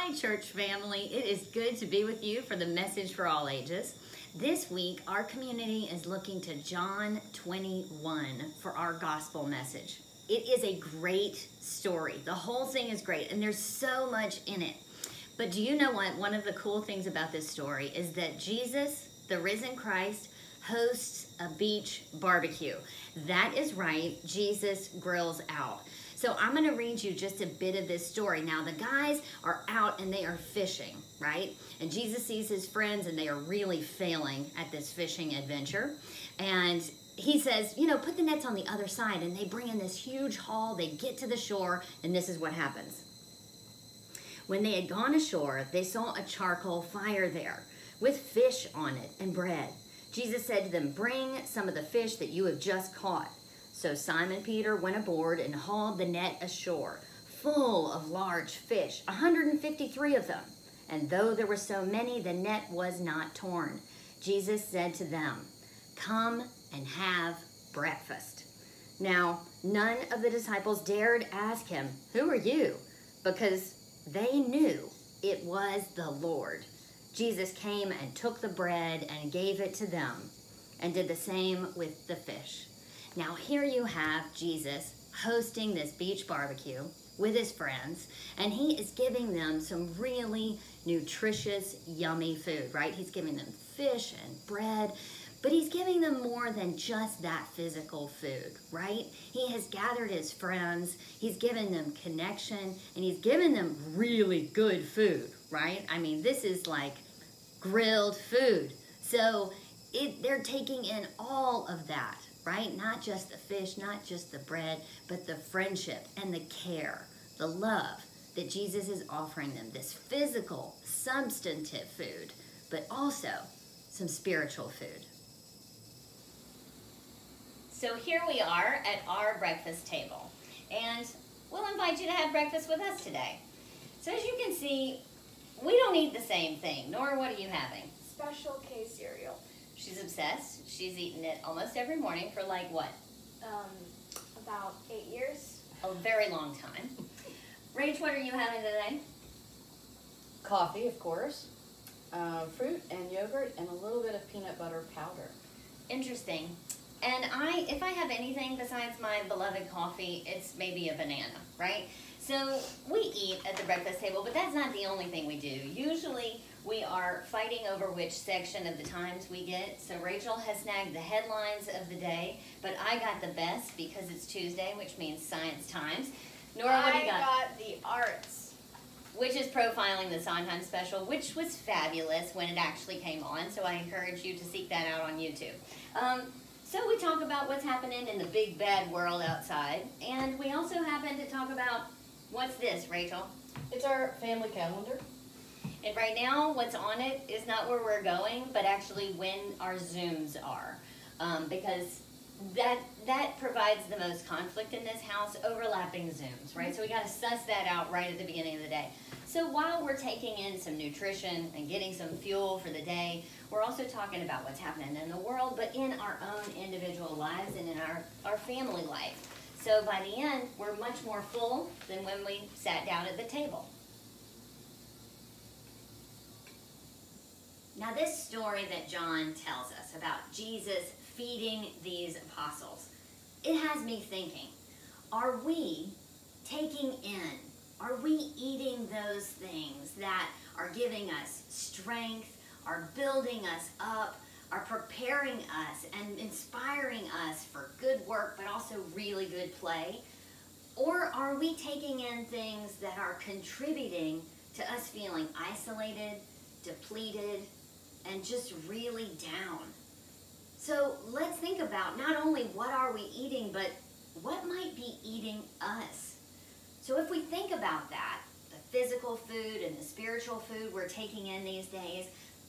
Hi, church family. It is good to be with you for the message for all ages. This week, our community is looking to John 21 for our gospel message. It is a great story. The whole thing is great, and there's so much in it. But do you know what? One of the cool things about this story is that Jesus, the risen Christ, hosts a beach barbecue. That is right, Jesus grills out. So I'm going to read you just a bit of this story. Now, the guys are out and they are fishing, right? And Jesus sees his friends and they are really failing at this fishing adventure. And he says, put the nets on the other side. And they bring in this huge haul. They get to the shore, and this is what happens. When they had gone ashore, they saw a charcoal fire there with fish on it and bread. Jesus said to them, "Bring some of the fish that you have just caught." So Simon Peter went aboard and hauled the net ashore, full of large fish, 153 of them. And though there were so many, the net was not torn. Jesus said to them, "Come and have breakfast." Now, none of the disciples dared ask him, "Who are you?" because they knew it was the Lord. Jesus came and took the bread and gave it to them, and did the same with the fish. Now here you have Jesus hosting this beach barbecue with his friends, and he is giving them some really nutritious, yummy food, right? He's giving them fish and bread, but he's giving them more than just that physical food, right? He has gathered his friends, he's given them connection, and he's given them really good food, right? I mean, this is like grilled food. So they're taking in all of that, right? Not just the fish, not just the bread, but the friendship and the care, the love that Jesus is offering them. This physical, substantive food, but also some spiritual food. So here we are at our breakfast table, and we'll invite you to have breakfast with us today. So as you can see, we don't eat the same thing. Nora, what are you having? Special K cereal. She's obsessed. She's eaten it almost every morning for like what? About 8 years. A very long time. Rach, what are you having today? Coffee, of course, fruit and yogurt, and a little bit of peanut butter powder. Interesting. And if I have anything besides my beloved coffee, it's maybe a banana, right? So we eat at the breakfast table, but that's not the only thing we do. Usually we are fighting over which section of the Times we get. So Rachel has snagged the headlines of the day, but I got the best because it's Tuesday, which means Science Times. Nora, what do you got? I got the arts. Which is profiling the Sondheim special, which was fabulous when it actually came on. So I encourage you to seek that out on YouTube. So we talk about what's happening in the big bad world outside, and we also happen to talk about, what's this, Rachel? It's our family calendar. And right now, what's on it is not where we're going, but actually when our Zooms are. Because that provides the most conflict in this house, overlapping Zooms, right? So we got to suss that out right at the beginning of the day. So while we're taking in some nutrition and getting some fuel for the day, we're also talking about what's happening in the world, but in our own individual lives and in our family life. So by the end, we're much more full than when we sat down at the table. Now this story that John tells us about Jesus feeding these apostles, it has me thinking, are we taking in, are we eating those things that are giving us strength, are building us up, are preparing us and inspiring us for good work, but also really good play? Or are we taking in things that are contributing to us feeling isolated, depleted, and just really down? So let's think about not only what are we eating, but what might be eating us. So if we think about that, the physical food and the spiritual food we're taking in these days,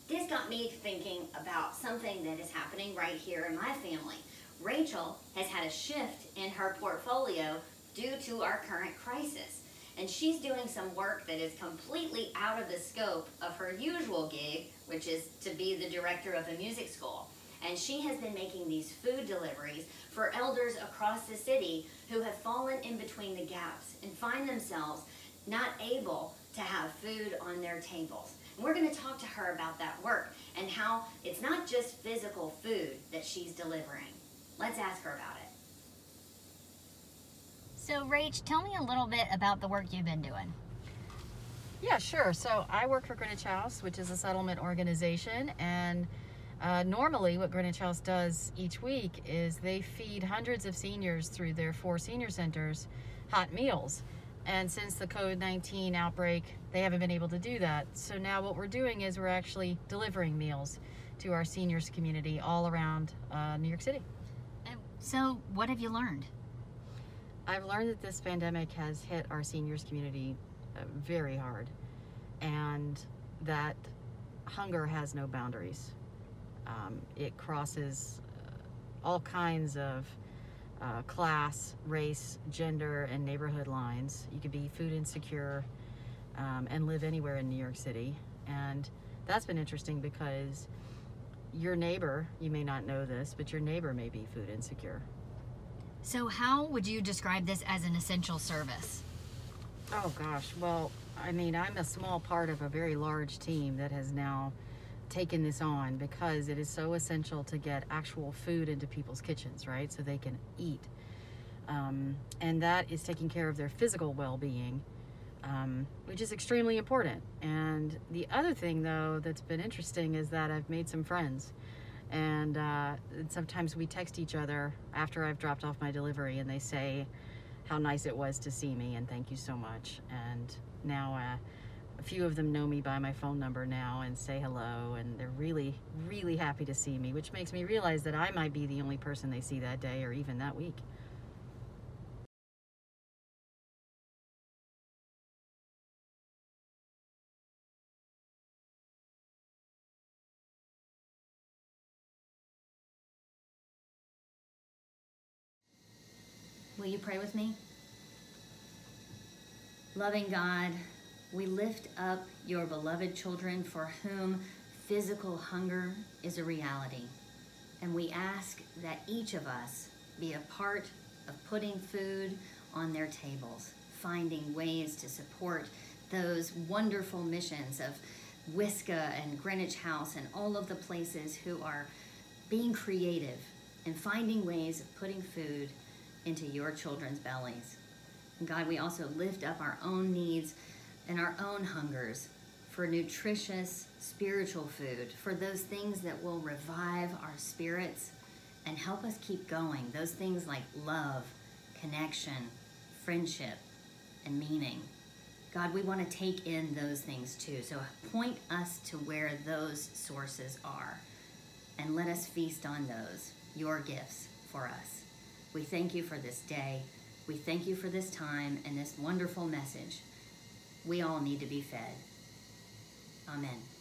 this got me thinking about something that is happening right here in my family. Rachel has had a shift in her portfolio due to our current crisis. And she's doing some work that is completely out of the scope of her usual gig, which is to be the director of a music school. And she has been making these food deliveries for elders across the city who have fallen in between the gaps and find themselves not able to have food on their tables. And we're going to talk to her about that work and how it's not just physical food that she's delivering. Let's ask her about it. So, Rach, tell me a little bit about the work you've been doing. Yeah, sure. So I work for Greenwich House, which is a settlement organization, and normally what Greenwich House does each week is they feed hundreds of seniors through their 4 senior centers hot meals. And since the COVID-19 outbreak, they haven't been able to do that. So now what we're doing is we're actually delivering meals to our seniors community all around New York City. And so what have you learned? I've learned that this pandemic has hit our seniors community very hard, and that hunger has no boundaries. It crosses all kinds of class, race, gender, and neighborhood lines. You could be food insecure and live anywhere in New York City, and that's been interesting because your neighbor, you may not know this, but your neighbor may be food insecure. So how would you describe this as an essential service? Oh gosh, well, I mean, I'm a small part of a very large team that has now taken this on because it is so essential to get actual food into people's kitchens, right? So they can eat. And that is taking care of their physical well-being, which is extremely important. And the other thing, though, that's been interesting is that I've made some friends. And sometimes we text each other after I've dropped off my delivery, and they say how nice it was to see me and thank you so much. And now a few of them know me by my phone number now and say hello, and they're really, really happy to see me, which makes me realize that I might be the only person they see that day or even that week. Will you pray with me? Loving God, we lift up your beloved children for whom physical hunger is a reality. And we ask that each of us be a part of putting food on their tables, finding ways to support those wonderful missions of WSCA and Greenwich House and all of the places who are being creative and finding ways of putting food into your children's bellies. And God, we also lift up our own needs and our own hungers for nutritious spiritual food, for those things that will revive our spirits and help us keep going. Those things like love, connection, friendship, and meaning. God, we want to take in those things too. So point us to where those sources are and let us feast on those, your gifts for us. We thank you for this day. We thank you for this time and this wonderful message. We all need to be fed. Amen.